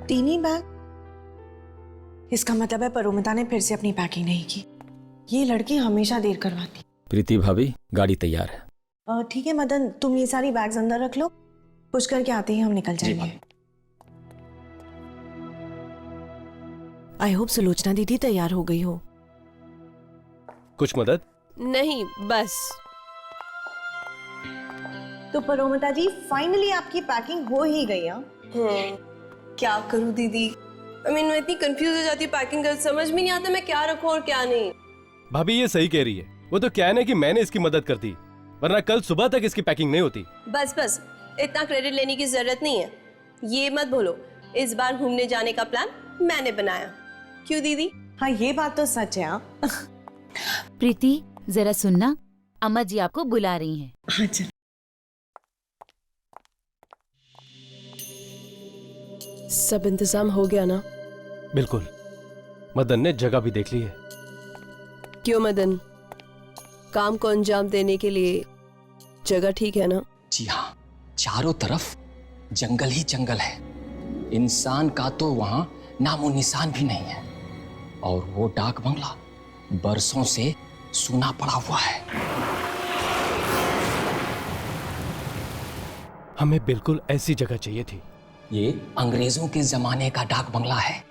तीन ही बैग? इसका मतलब है परोमिता ने फिर से अपनी पैकिंग नहीं की। ये लड़की हमेशा देर करवाती। प्रीति भाभी, गाड़ी तैयार है। ठीक है मदन, तुम ये सारी बैग्स अंदर रख लो, पुश करके आते ही हम निकल जाएंगे। आई होप सुलोचना दीदी तैयार हो गई हो। कुछ मदद? नहीं, बस। तो परोमिता जी, फाइनली आपकी पैकिंग हो ही गई। क्या करूं दीदी, मैं इतनी कंफ्यूज हो जाती हूँ पैकिंग कर, समझ में नहीं आता मैं क्या रखूं और क्या नहीं। भाभी ये सही कह रही है। वो तो क्या है ना कि मैंने इसकी मदद कर दी, वरना कल सुबह तक इसकी पैकिंग नहीं होती। बस बस, इतना क्रेडिट लेने की जरूरत नहीं है। ये मत बोलो, इस बार घूमने जाने का प्लान मैंने बनाया। क्यों दीदी? हाँ, ये बात तो सच है। प्रीति, जरा सुनना, अम्मा जी आपको बुला रही हैं। अच्छा। सब इंतजाम हो गया ना? बिल्कुल, मदन ने जगह भी देख ली है। क्यों मदन, काम को अंजाम देने के लिए जगह ठीक है ना? जी हाँ, चारों तरफ जंगल ही जंगल है। इंसान का तो वहां नामो निशान भी नहीं है। और वो डाक बंगला बरसों से सूना पड़ा हुआ है। हमें बिल्कुल ऐसी जगह चाहिए थी। ये अंग्रेजों के जमाने का डाक बंगला है।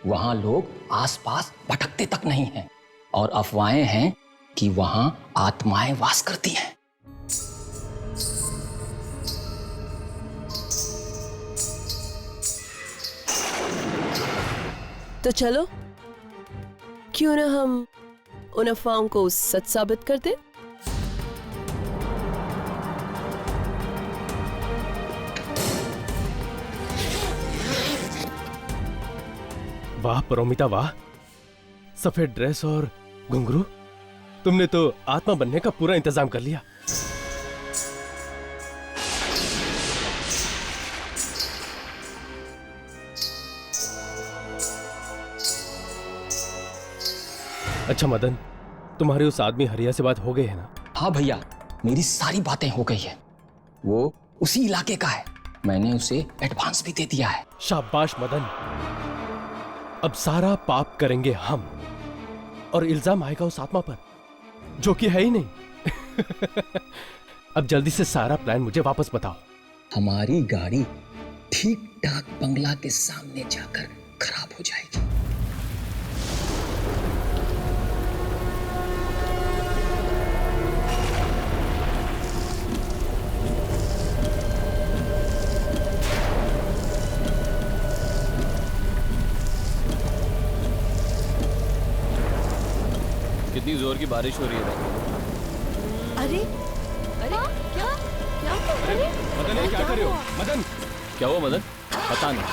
वहां लोग आसपास भटकते तक नहीं हैं और अफवाहें हैं कि वहां आत्माएं वास करती हैं। तो चलो, क्यों ना हम उन अफवाहों को सच साबित कर दें? वाह परोमिता वाह, सफेद ड्रेस और घुंघरू, तुमने तो आत्मा बनने का पूरा इंतजाम कर लिया। अच्छा मदन, तुम्हारे उस आदमी हरिया से बात हो गई है ना? हाँ भैया, मेरी सारी बातें हो गई है। वो उसी इलाके का है। मैंने उसे एडवांस भी दे दिया है। शाबाश मदन, अब सारा पाप करेंगे हम और इल्जाम आएगा उस आत्मा पर जो कि है ही नहीं। अब जल्दी से सारा प्लान मुझे वापस बताओ। हमारी गाड़ी ठीक डाक बंगला के सामने जाकर खराब हो जाएगी। कितनी जोर की बारिश हो रही है। अरे अरे क्या क्या अरे मदन, ये क्या कर रहे हो? मदन, क्या हुआ मदन? पता नहीं,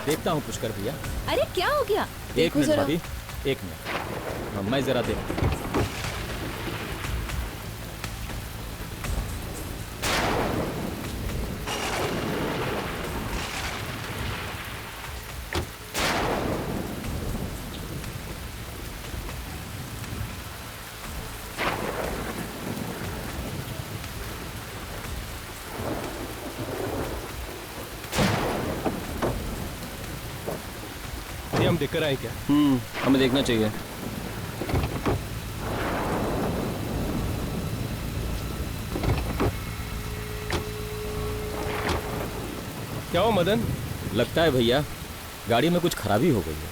देखता हूँ पुष्कर भैया। अरे क्या हो गया? एक मिनट भाभी, एक मिनट, मैं जरा देख। ये हम देखकर आए क्या? हमें देखना चाहिए। क्या हुआ मदन? लगता है भैया गाड़ी में कुछ खराबी हो गई है।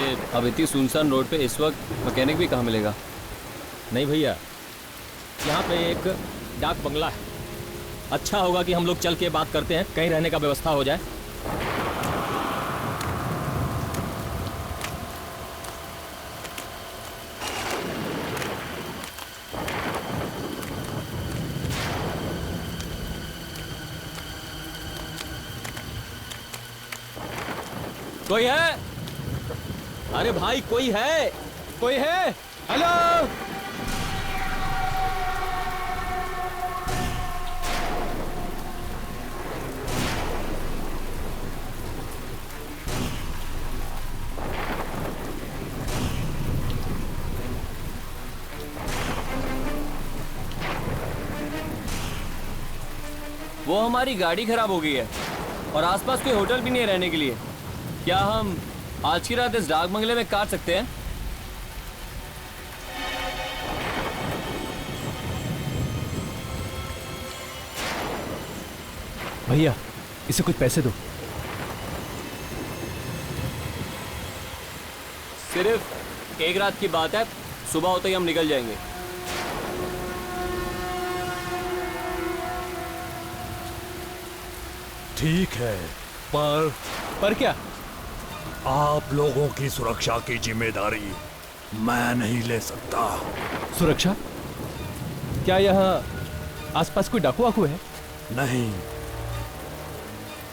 ये अब इतनी सुनसान रोड पे इस वक्त मैकेनिक भी कहाँ मिलेगा? नहीं भैया, यहाँ पे एक डाक बंगला है। अच्छा होगा कि हम लोग चल के बात करते हैं, कहीं रहने का व्यवस्था हो जाए। कोई है? अरे भाई कोई है? कोई है? हेलो? वो हमारी गाड़ी खराब हो गई है। और आसपास कोई होटल भी नहीं है रहने के लिए। क्या हम आज की रात इस डाक बंगले में काट सकते हैं? भैया इसे कुछ पैसे दो। सिर्फ एक रात की बात है, सुबह होते ही हम निकल जाएंगे। ठीक है, पर क्या? आप लोगों की सुरक्षा की जिम्मेदारी मैं नहीं ले सकता। सुरक्षा? क्या यहाँ आसपास कोई डाकू वाकू है? नहीं,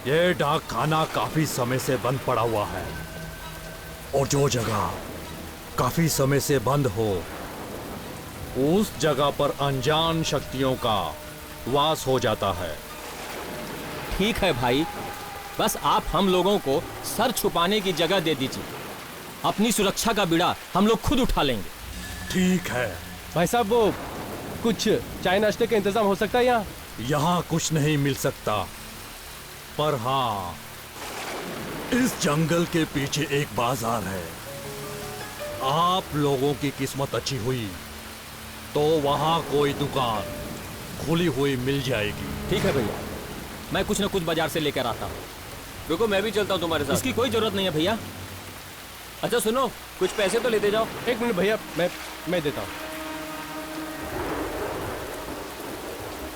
ये डाक खाना काफी समय से बंद पड़ा हुआ है, और जो जगह काफी समय से बंद हो उस जगह पर अनजान शक्तियों का वास हो जाता है। ठीक है भाई, बस आप हम लोगों को सर छुपाने की जगह दे दीजिए। अपनी सुरक्षा का बीड़ा हम लोग खुद उठा लेंगे। ठीक है। भाई साहब वो कुछ चाय नाश्ते का इंतजाम हो सकता है यहाँ? यहाँ कुछ नहीं मिल सकता, पर हाँ, इस जंगल के पीछे एक बाजार है। आप लोगों की किस्मत अच्छी हुई तो वहाँ कोई दुकान खुली हुई मिल जाएगी। ठीक है भैया, मैं कुछ न कुछ बाजार से लेकर आता हूँ। रुको, मैं भी चलता हूँ तुम्हारे साथ। इसकी कोई जरूरत नहीं है भैया। अच्छा सुनो, कुछ पैसे तो लेते जाओ। एक मिनट भैया, मैं देता हूँ।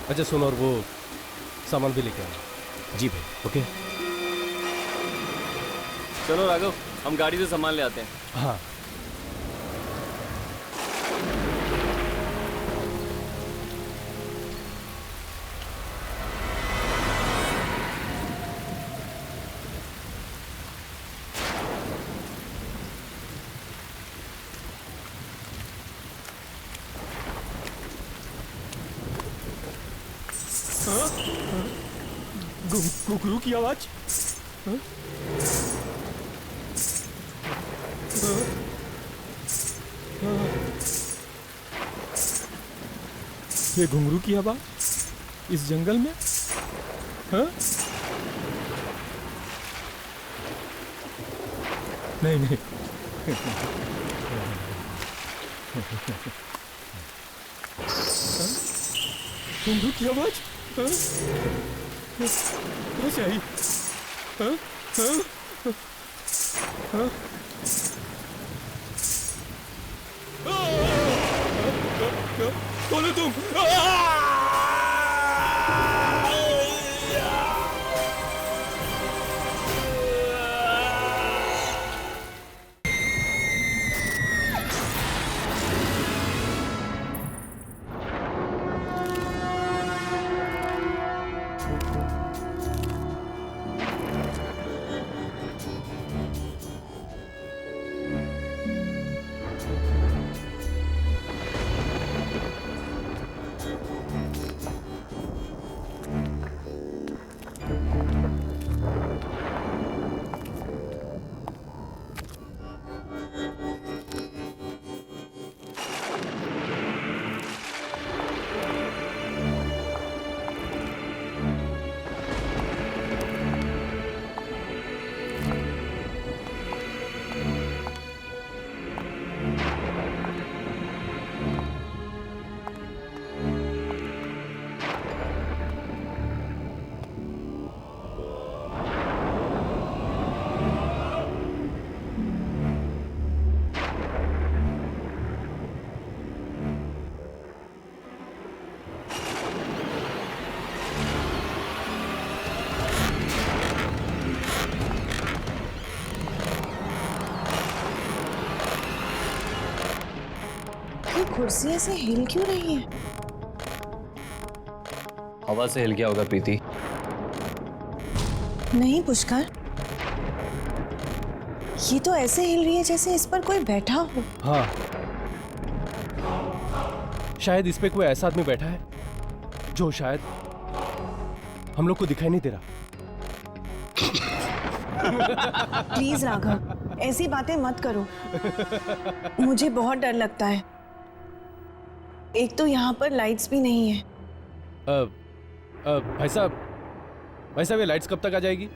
अच्छा सुनो, और वो सामान भी लेके आना। जी भैया। ओके। चलो राघव, हम गाड़ी से सामान ले आते हैं। हाँ। घुंघरू की आवाज। ये घुंघरू की आवाज इस जंगल में? हाँ? नहीं नहीं। घुंघरू की आवाज कहाँ से आई? हाँ? हाँ? हाँ? कौन हो तुम? कुर्सी ऐसे हिल क्यों रही है? हवा से हिल गया होगा प्रीति। नहीं पुष्कर, ये तो ऐसे हिल रही है जैसे इस पर कोई बैठा हो। हाँ, शायद इस पे कोई ऐसा आदमी बैठा है जो शायद हम लोग को दिखाई नहीं दे रहा। प्लीज राघव, ऐसी बातें मत करो। मुझे बहुत डर लगता है। एक तो यहाँ पर लाइट्स भी नहीं है। भाई साहब, वैसे वे लाइट्स कब तक आ जाएगी?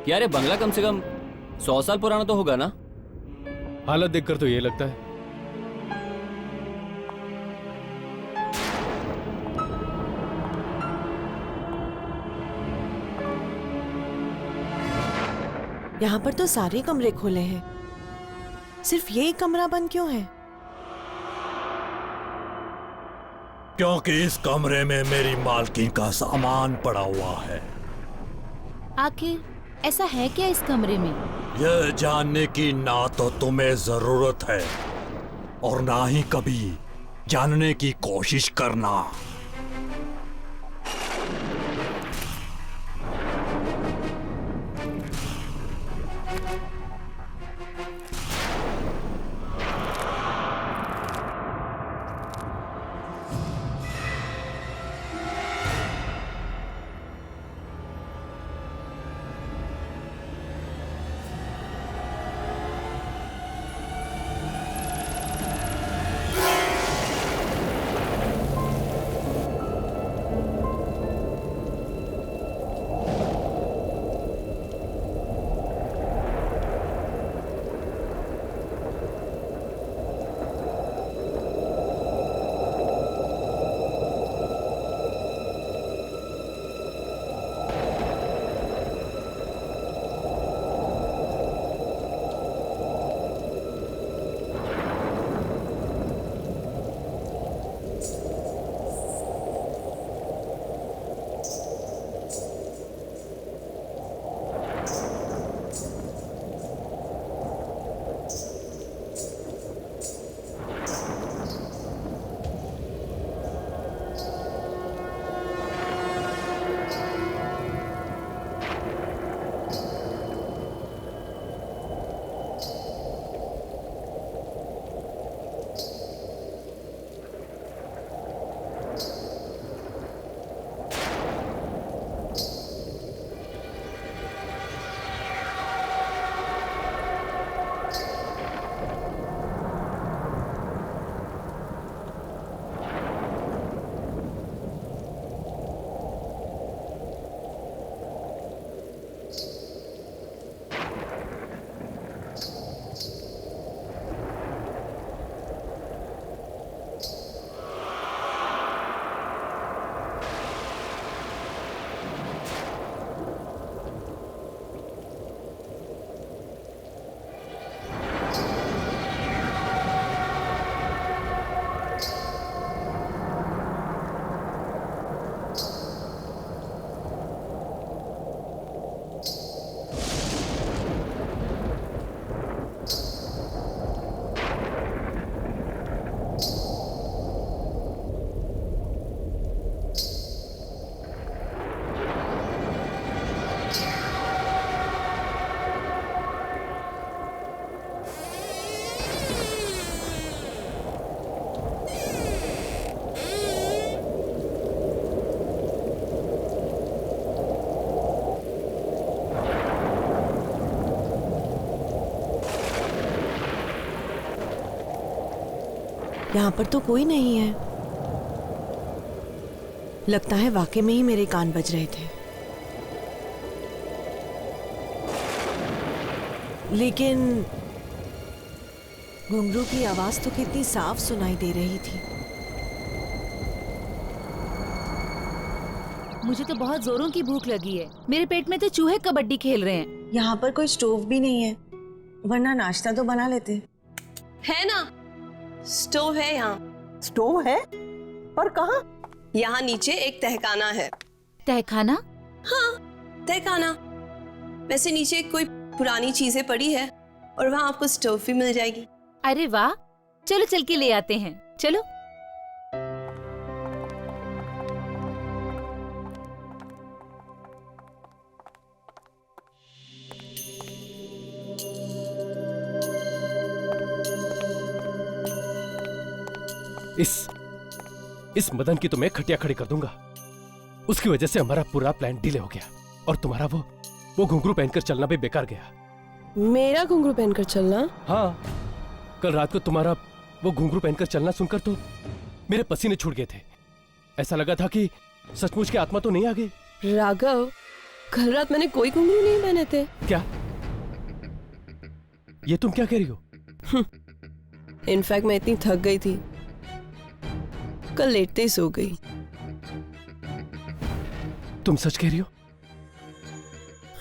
यार ये बंगला कम से कम 100 साल पुराना तो होगा ना? हालत देखकर तो ये लगता है। यहाँ पर तो सारे कमरे खुले हैं, सिर्फ ये कमरा बंद क्यों है? क्योंकि इस कमरे में मेरी मालकिन का सामान पड़ा हुआ है। आखिर ऐसा है क्या इस कमरे में? यह जानने की ना तो तुम्हें जरूरत है और ना ही कभी जानने की कोशिश करना। यहाँ पर तो कोई नहीं है। लगता है वाकई में ही मेरे कान बज रहे थे। लेकिन घुंघरू की आवाज तो कितनी साफ सुनाई दे रही थी। मुझे तो बहुत जोरों की भूख लगी है। मेरे पेट में तो चूहे कबड्डी खेल रहे हैं। यहाँ पर कोई स्टोव भी नहीं है। वरना नाश्ता तो बना लेते। है ना, स्टोव है यहाँ। स्टोव है? पर कहाँ? यहाँ नीचे एक तहखाना है। तहखाना? हाँ, तहखाना। वैसे नीचे कोई पुरानी चीजें पड़ी है और वहाँ आपको स्टोव भी मिल जाएगी। अरे वाह, चलो चल के ले आते हैं, चलो। इस मदन की तो मैं खटिया खड़ी कर दूंगा। उसकी वजह से हमारा पूरा प्लान डिले हो गया और तुम्हारा वो घुंघरू पहनकर चलना भी बेकार गया। मेरा घुंघरू पहनकर चलना? हाँ, कल रात को तुम्हारा वो घुंघरू पहनकर चलना सुनकर तो मेरे पसीने छूट गए थे। ऐसा लगा था कि सचमुच की आत्मा तो नहीं आ गई। राघव, कल रात मैंने कोई घुंघरू नहीं पहने थे। क्या? ये तुम क्या कह रही हो? इनफैक्ट मैं इतनी थक गई थी, कल लेटते ही सो गई। तुम सच कह रही हो?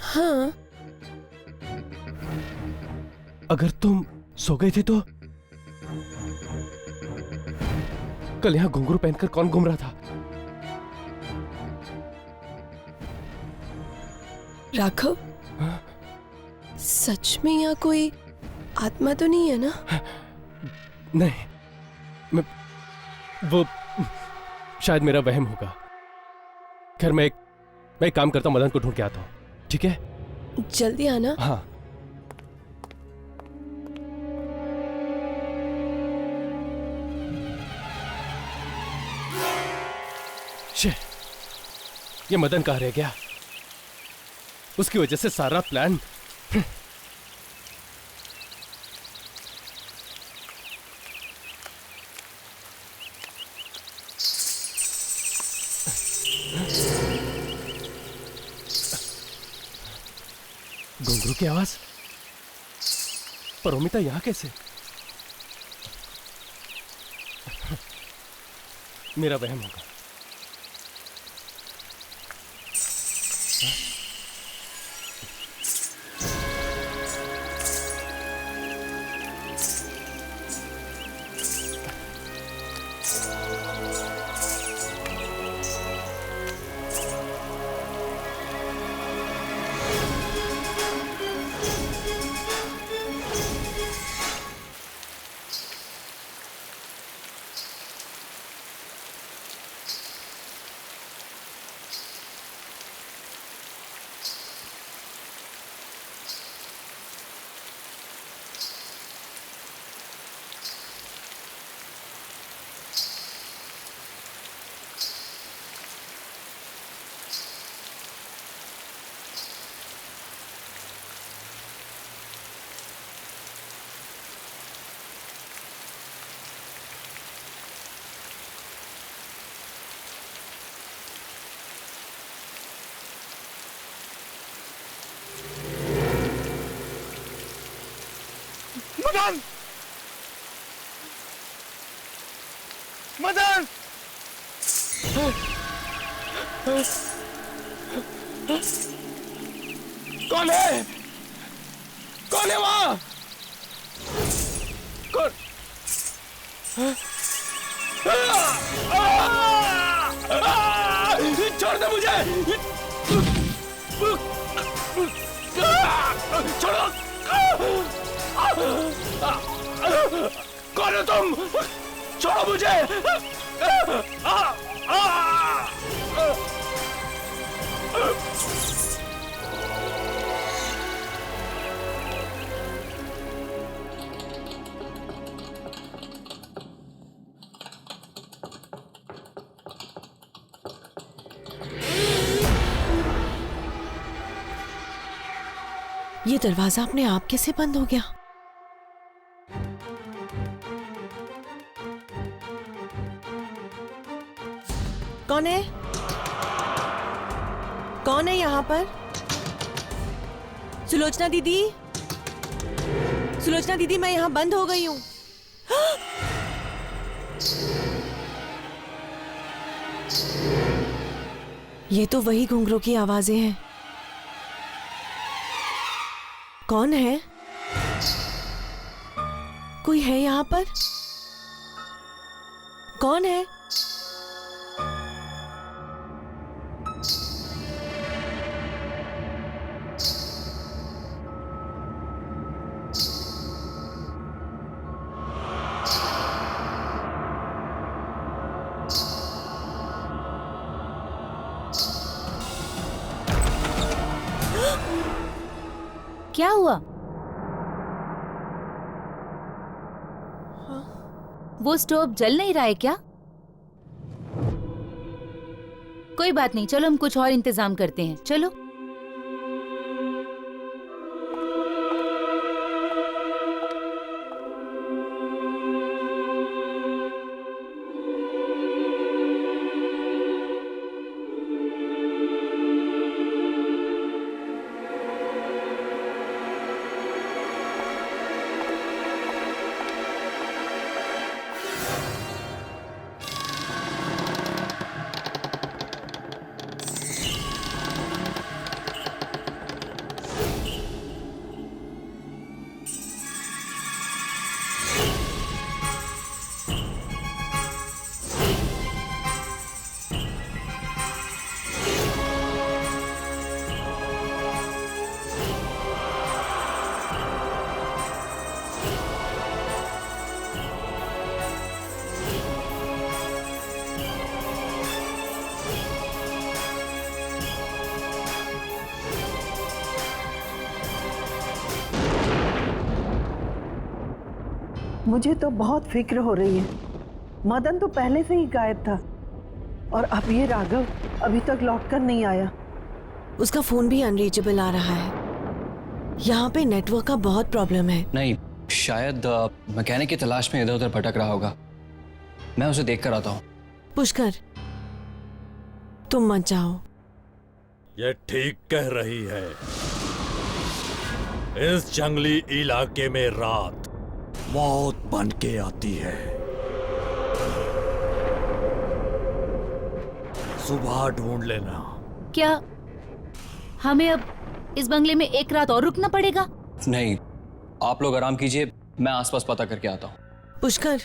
हाँ। अगर तुम सो गए थे तो कल यहाँ घुंघरू पहनकर कौन घूम रहा था? राघव, सच में यहाँ कोई आत्मा तो नहीं है ना? नहीं, वो शायद मेरा वहम होगा। खैर मैं एक काम करता हूं, मदन को ढूंढ के आता हूं, ठीक है? जल्दी आना। हाँ। शे, ये मदन कहाँ रह गया? उसकी वजह से सारा प्लान। घुंघरू की आवाज? परोमिता यहां कैसे? मेरा वहम होगा। मदन! मदन! कौन है? कौन है वहां? कौन? छोड़ दे मुझे! छोड़ो! कौन हो तुम? छोड़ो मुझे! ये दरवाजा अपने आप कैसे बंद हो गया? कौन है? कौन है यहाँ पर? सुलोचना दीदी, सुलोचना दीदी, मैं यहाँ बंद हो गई हूँ। ये तो वही घुंघरू की आवाजें हैं। कौन है? कोई है यहाँ पर? कौन है? क्या हुआ? वो स्टोव जल नहीं रहा है क्या? कोई बात नहीं, चलो हम कुछ और इंतजाम करते हैं। चलो। मुझे तो बहुत फिक्र हो रही है। मदन तो पहले से ही गायब था और अब ये राघव अभी तक लौट कर नहीं आया। उसका फोन भी अनरीचेबल आ रहा है। यहाँ पे नेटवर्क का बहुत प्रॉब्लम है। नहीं, शायद मैकेनिक की तलाश में इधर उधर भटक रहा होगा। मैं उसे देख कर आता हूँ। पुष्कर, तुम मत जाओ। ये ठीक कह रही है। इस जंगली इलाके में रात मौत बन के आती है। सुबह ढूंढ लेना। क्या हमें अब इस बंगले में एक रात और रुकना पड़ेगा? नहीं, आप लोग आराम कीजिए, मैं आसपास पता करके आता हूँ। पुष्कर,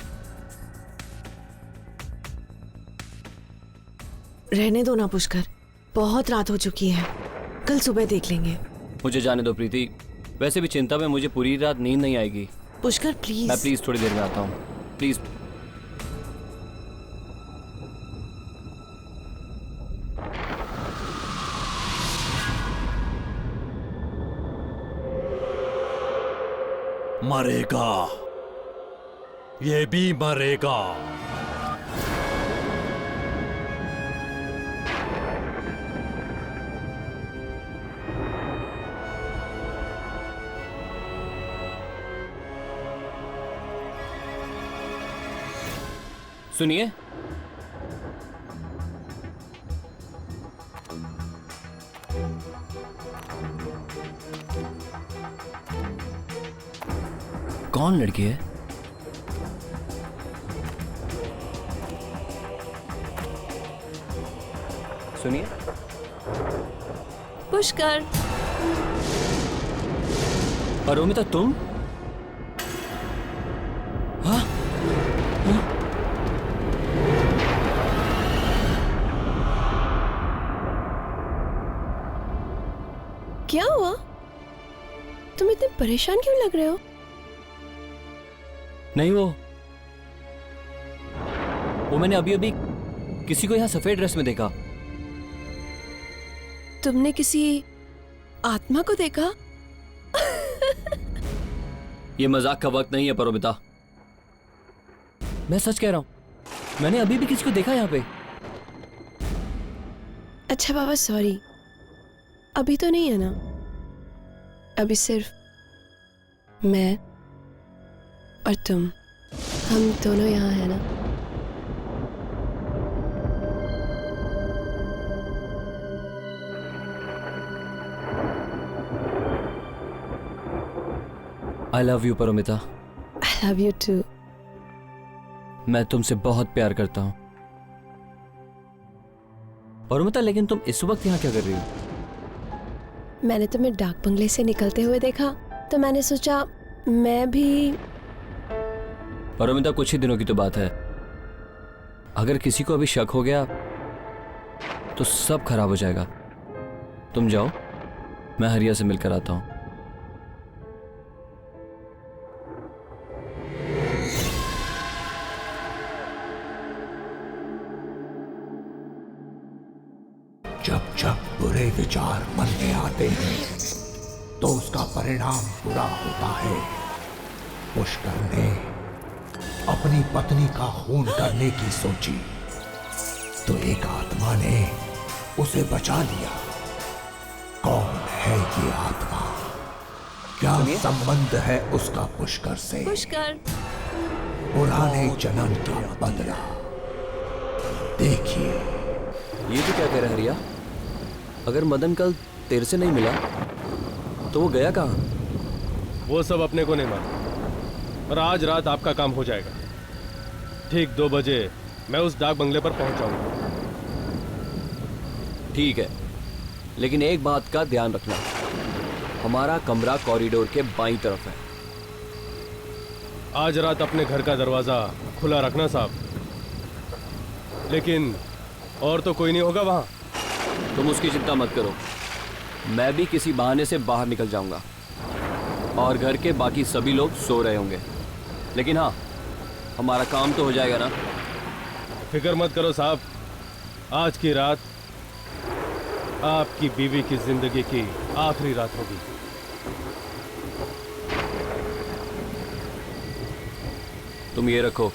रहने दो ना पुष्कर, बहुत रात हो चुकी है, कल सुबह देख लेंगे। मुझे जाने दो प्रीति, वैसे भी चिंता में मुझे पूरी रात नींद नहीं आएगी। पुष्कर प्लीज। मैं प्लीज थोड़ी देर में आता हूँ, प्लीज। मरेगा, ये भी मरेगा। सुनिए, कौन लड़की है? सुनिए। पुष्कर। अरोमिता, तुम? हाँ? क्या हुआ? तुम इतने परेशान क्यों लग रहे हो? नहीं, वो मैंने अभी अभी किसी को यहाँ सफेद ड्रेस में देखा। तुमने किसी आत्मा को देखा? ये मजाक का वक्त नहीं है परोमिता, मैं सच कह रहा हूं। मैंने अभी भी किसी को देखा यहाँ पे। अच्छा बाबा, सॉरी, अभी तो नहीं है ना? अभी सिर्फ मैं और तुम, हम दोनों यहाँ है ना? I love you Paromita. I love you too. मैं तुमसे बहुत प्यार करता हूं परोमिता, लेकिन तुम इस वक्त यहाँ क्या कर रही हो? मैंने तुम्हें डाक बंगले से निकलते हुए देखा तो मैंने सोचा मैं भी और अमिता कुछ ही दिनों की तो बात है। अगर किसी को अभी शक हो गया तो सब खराब हो जाएगा। तुम जाओ, मैं हरिया से मिलकर आता हूं। जब जब बुरे विचार मन में आते हैं तो उसका परिणाम बुरा होता है। पुष्कर ने अपनी पत्नी का खून करने की सोची तो एक आत्मा ने उसे बचा लिया। कौन है ये आत्मा? क्या संबंध है उसका पुष्कर से? पुष्कर, पुराने जन्म का बदला। देखिए। ये तो क्या कह रहा है हरिया? अगर मदन कल तेरे से नहीं मिला तो वो गया कहाँ? वो सब अपने को नहीं मालूम, पर आज रात आपका काम हो जाएगा। ठीक 2 बजे मैं उस डाक बंगले पर पहुंच जाऊंगा। ठीक है, लेकिन एक बात का ध्यान रखना, हमारा कमरा कॉरिडोर के बाईं तरफ है। आज रात अपने घर का दरवाजा खुला रखना साहब, लेकिन और तो कोई नहीं होगा वहां। तुम उसकी चिंता मत करो, मैं भी किसी बहाने से बाहर निकल जाऊंगा और घर के बाकी सभी लोग सो रहे होंगे। लेकिन हाँ, हमारा काम तो हो जाएगा ना। फिक्र मत करो साहब, आज की रात आपकी बीवी की जिंदगी की आखिरी रात होगी। तुम ये रखो,